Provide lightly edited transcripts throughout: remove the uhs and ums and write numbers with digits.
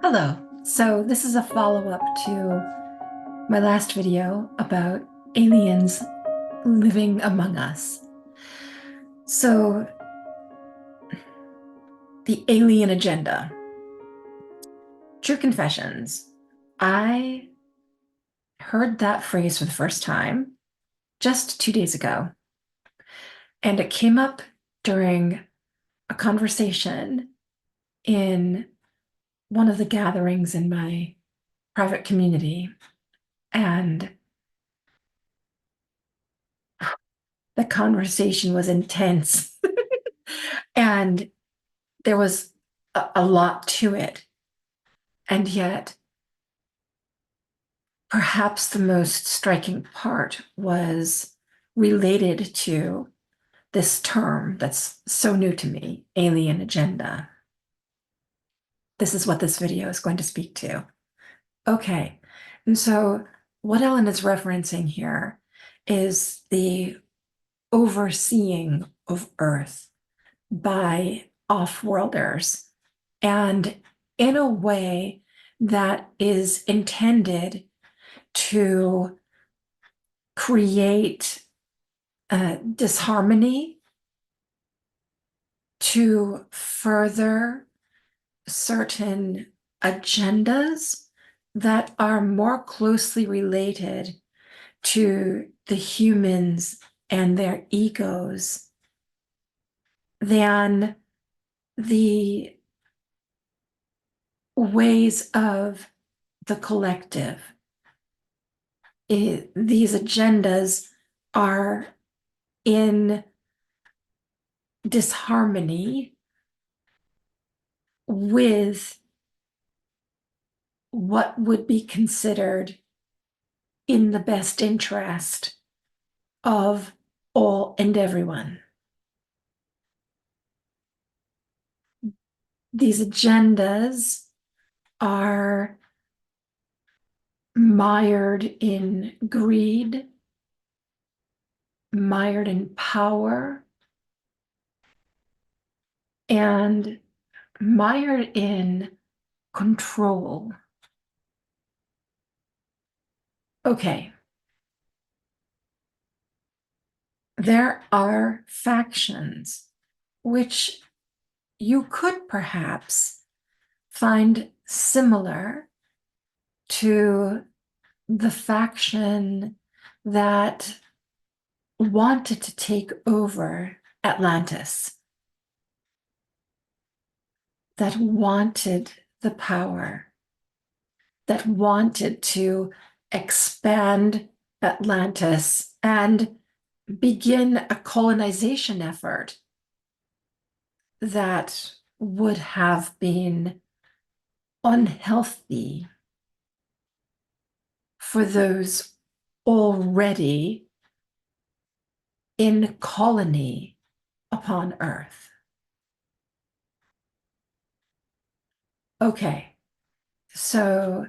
Hello. So this is a follow-up to my last video about aliens living among us. So the alien agenda. True confessions. I heard that phrase for the first time just 2 days ago, and it came up during a conversation in one of the gatherings in my private community, and the conversation was intense. And there was a lot to it. And yet, perhaps the most striking part was related to this term that's so new to me, alien agenda. This is what this video is going to speak to. Okay, and so what Ellen is referencing here is the overseeing of Earth by offworlders, and in a way that is intended to create disharmony, to further certain agendas that are more closely related to the humans and their egos than the ways of the collective. These agendas are in disharmony with what would be considered in the best interest of all and everyone. These agendas are mired in greed, mired in power, and mired in control. Okay. There are factions which you could perhaps find similar to the faction that wanted to take over Atlantis, that wanted the power, that wanted to expand Atlantis and begin a colonization effort that would have been unhealthy for those already in colony upon Earth. Okay, so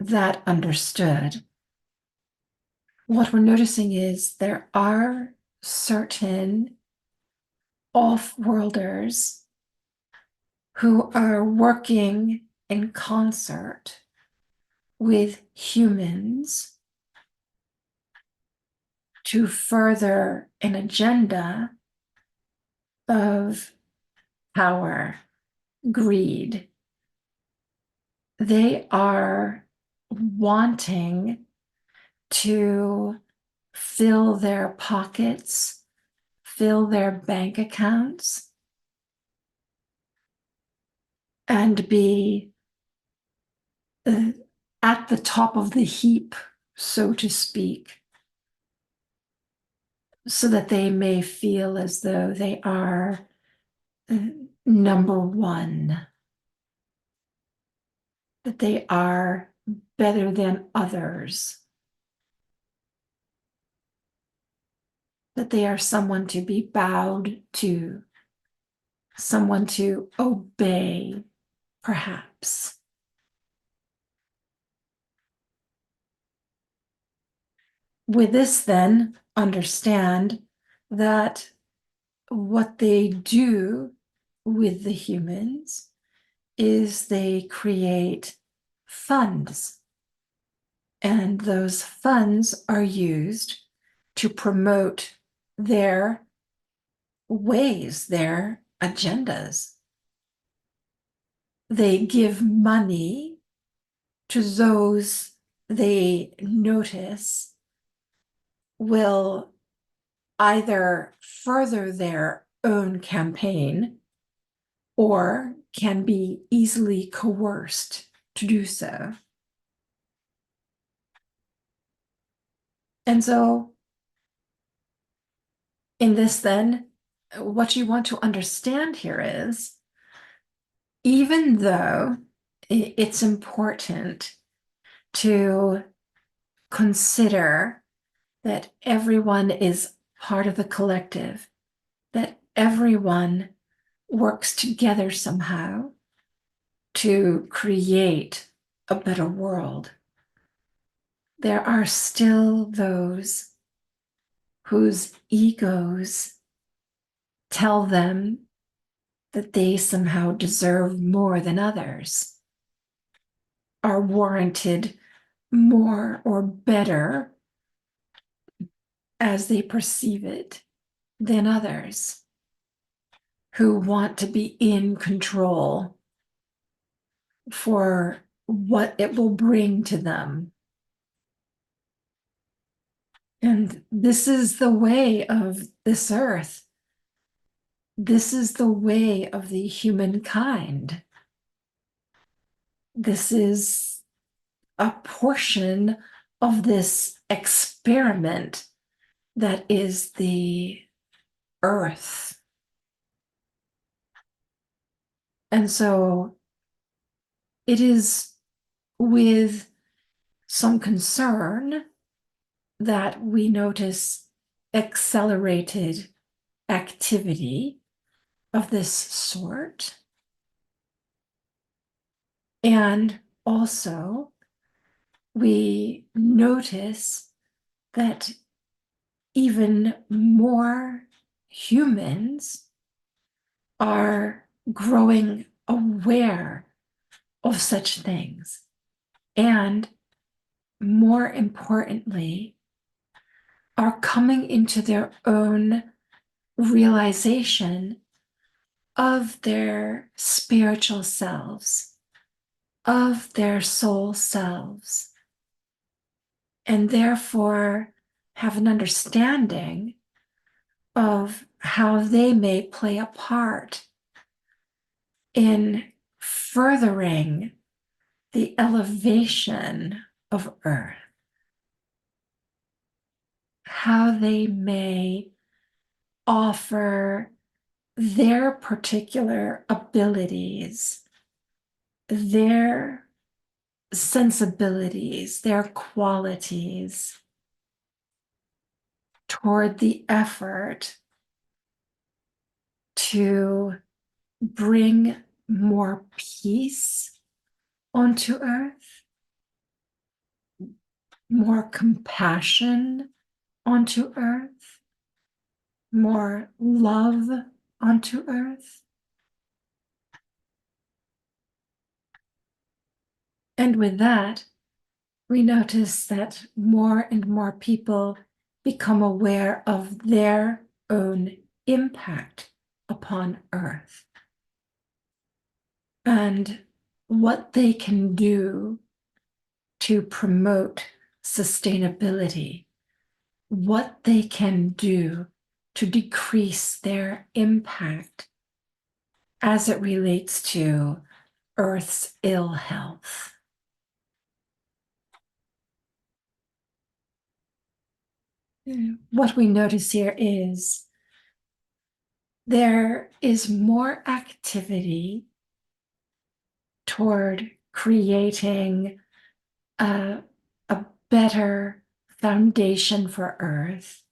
that understood. What we're noticing is there are certain off-worlders who are working in concert with humans to further an agenda of power, greed. They are wanting to fill their pockets, fill their bank accounts, and be at the top of the heap, so to speak, so that they may feel as though they are number one, that they are better than others, that they are someone to be bowed to, someone to obey, perhaps. With this, then, understand that what they do with the humans is they create funds, and those funds are used to promote their ways, their agendas. They give money to those they notice will either further their own campaign or can be easily coerced to do so. And so, in this, then, what you want to understand here is even though it's important to consider that everyone is part of the collective, that everyone works together somehow to create a better world, there are still those whose egos tell them that they somehow deserve more than others, are warranted more or better as they perceive it than others, who want to be in control for what it will bring to them. And this is the way of this earth. This is the way of the humankind. This is a portion of this experiment that is the earth. And so it is with some concern that we notice accelerated activity of this sort. And also, we notice that even more humans are growing aware of such things. And more importantly, are coming into their own realization of their spiritual selves, of their soul selves, and therefore have an understanding of how they may play a part in furthering the elevation of Earth, how they may offer their particular abilities, their sensibilities, their qualities toward the effort to bring more peace onto Earth, more compassion onto Earth, more love onto Earth. And with that, we notice that more and more people become aware of their own impact upon Earth and what they can do to promote sustainability, what they can do to decrease their impact as it relates to Earth's ill health. What we notice here is there is more activity toward creating a better foundation for Earth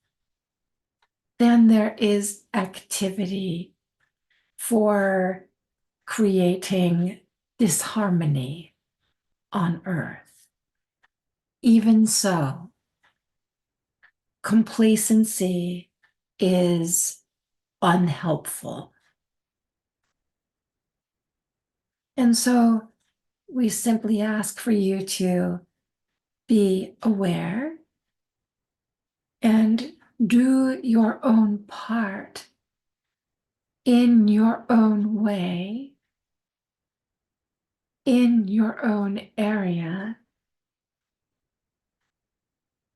than there is activity for creating disharmony on Earth. Even so, complacency is unhelpful. And so we simply ask for you to be aware and do your own part in your own way, in your own area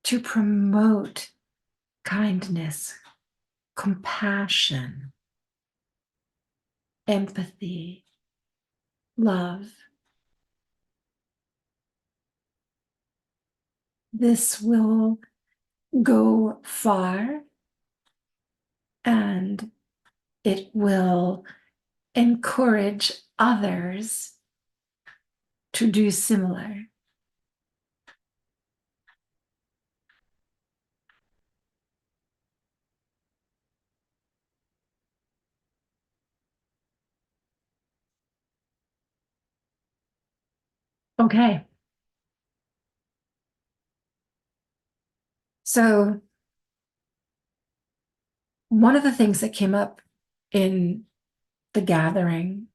to promote kindness, compassion, empathy, love. This will go far and it will encourage others to do similar. Okay. So, one of the things that came up in the gathering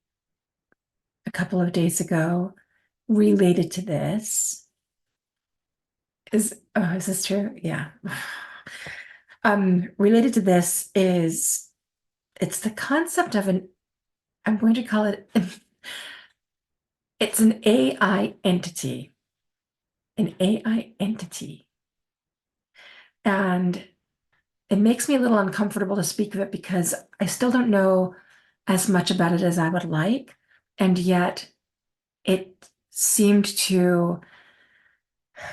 a couple of days ago related to this is this true? Yeah. Related to this is it's the concept of I'm going to call it, it's an AI entity, an AI entity. And it makes me a little uncomfortable to speak of it because I still don't know as much about it as I would like. And yet it seemed to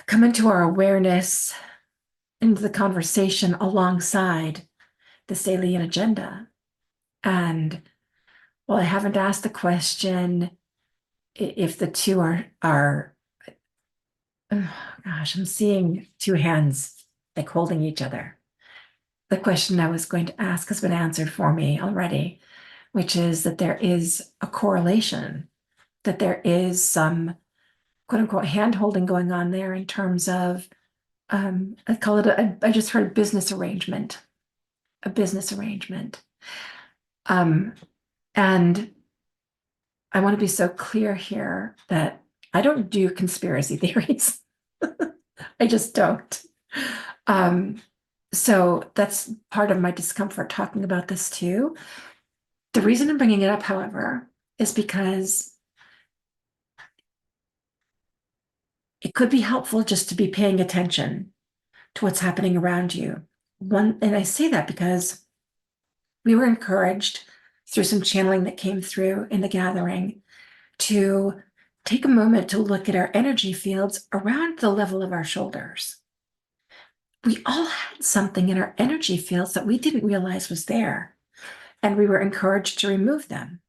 come into our awareness, into the conversation alongside this alien agenda. And while I haven't asked the question if the two are oh gosh, I'm seeing two hands like holding each other. The question I was going to ask has been answered for me already, which is that there is a correlation, that there is some quote unquote hand holding going on there in terms of, I call it, I just heard business arrangement, a business arrangement. Um, and I want to be so clear here that I don't do conspiracy theories. I just don't. Um, so that's part of my discomfort talking about this too. The reason I'm bringing it up, however, is because it could be helpful just to be paying attention to what's happening around you. And I say that because we were encouraged through some channeling that came through in the gathering to take a moment to look at our energy fields around the level of our shoulders. We all had something in our energy fields that we didn't realize was there, and we were encouraged to remove them,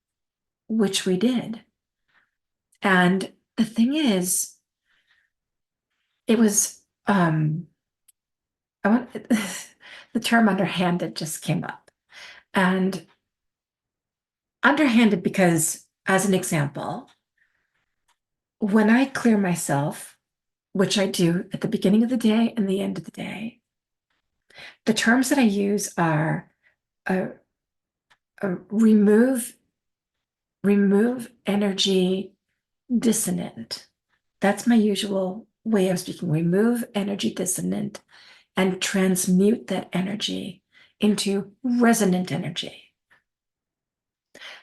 which we did. And the thing is, it was I want the term underhanded just came up. And underhanded because, as an example, when I clear myself, which I do at the beginning of the day and the end of the day, the terms that I use are uh, remove energy dissonant. That's my usual way of speaking. Remove energy dissonant and transmute that energy into resonant energy.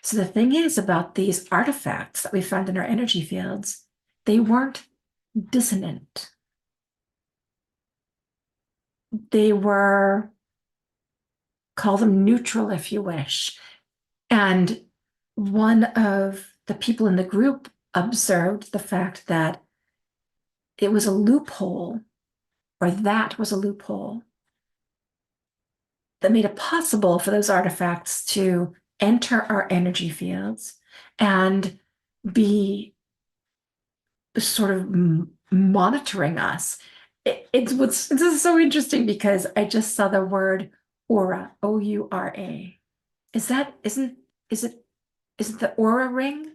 So the thing is about these artifacts that we found in our energy fields, they weren't dissonant. They were, call them neutral if you wish. And one of the people in the group observed the fact that it was a loophole, or that was a loophole that made it possible for those artifacts to enter our energy fields and be sort of monitoring us. This is so interesting because I just saw the word aura, O-U-R-A. Is that isn't is it is it the aura ring?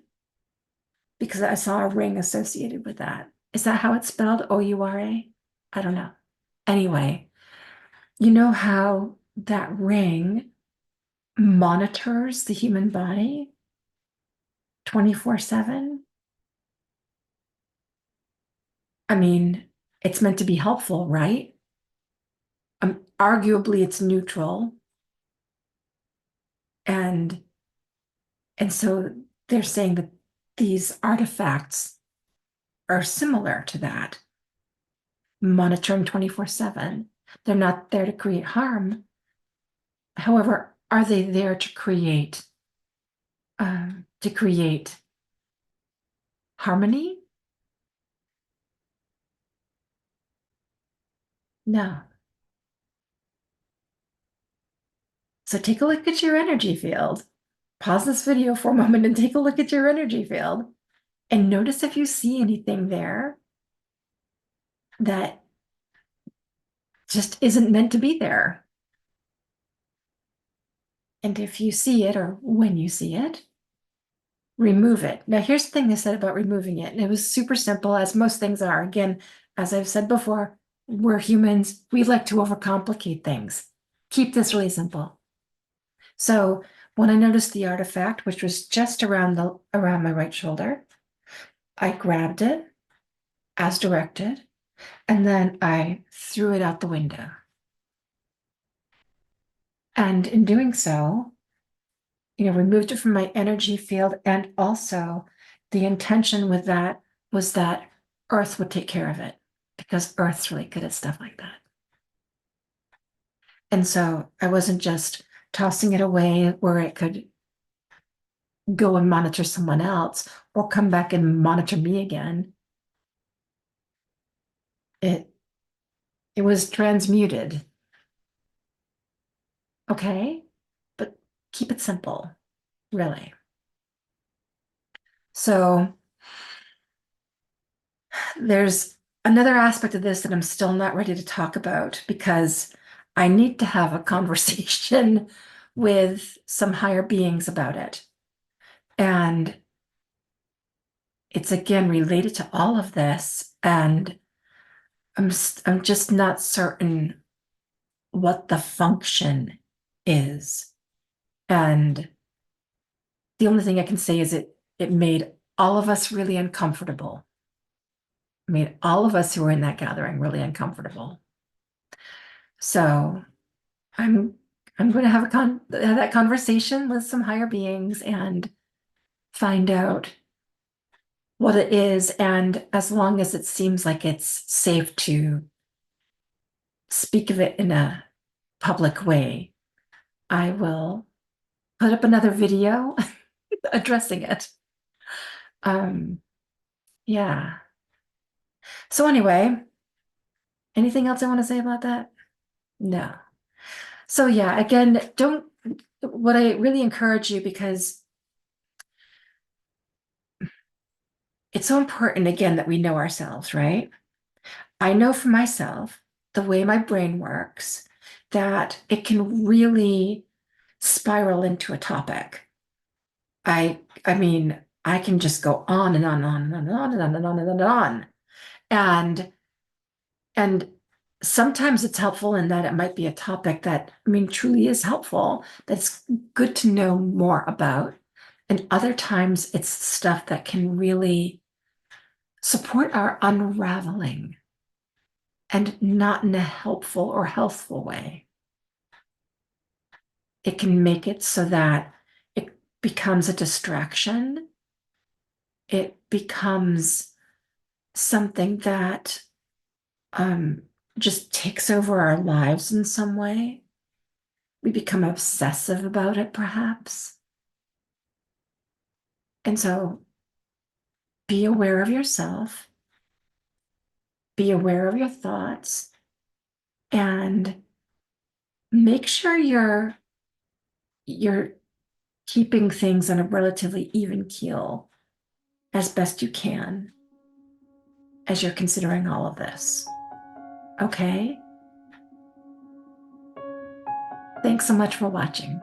Because I saw a ring associated with that. Is that how it's spelled? O-U-R-A? I don't know. Anyway, you know how that ring monitors the human body? 24/7. I mean, it's meant to be helpful, right? Arguably, it's neutral, and so they're saying that these artifacts are similar to that, monitoring 24/7. They're not there to create harm. However, are they there to create harmony? No. So take a look at your energy field. Pause this video for a moment and take a look at your energy field and notice if you see anything there that just isn't meant to be there. And if you see it, or when you see it, remove it. Now, here's the thing they said about removing it. And it was super simple, as most things are. Again, as I've said before, we're humans. We like to overcomplicate things. Keep this really simple. So when I noticed the artifact, which was just around my right shoulder, I grabbed it as directed, and then I threw it out the window. And in doing so, removed it from my energy field. And also, the intention with that was that Earth would take care of it, because Earth's really good at stuff like that. And so I wasn't just tossing it away where it could go and monitor someone else or come back and monitor me again. It was transmuted. Okay, but keep it simple, really. So there's another aspect of this that I'm still not ready to talk about, because I need to have a conversation with some higher beings about it. And it's again related to all of this. And I'm just not certain what the function is. And the only thing I can say is it made all of us really uncomfortable. Made all of us who were in that gathering really uncomfortable. So I'm going to have that conversation with some higher beings and find out what it is. And as long as it seems like it's safe to speak of it in a public way, I will put up another video addressing it. Yeah. So anyway, anything else I want to say about that? No. So yeah, again, what I really encourage you, because it's so important, again, that we know ourselves, right? I know for myself, the way my brain works, that it can really spiral into a topic. I mean, I can just go on and on and on and on and on and on and on and on. And sometimes it's helpful in that it might be a topic that, I mean, truly is helpful, that's good to know more about. And other times it's stuff that can really support our unraveling, and not in a helpful or healthful way. It can make it so that it becomes a distraction. It becomes something that just takes over our lives in some way. We become obsessive about it, perhaps. And so be aware of yourself, be aware of your thoughts, and make sure you're keeping things on a relatively even keel as best you can as you're considering all of this. Okay? Thanks so much for watching.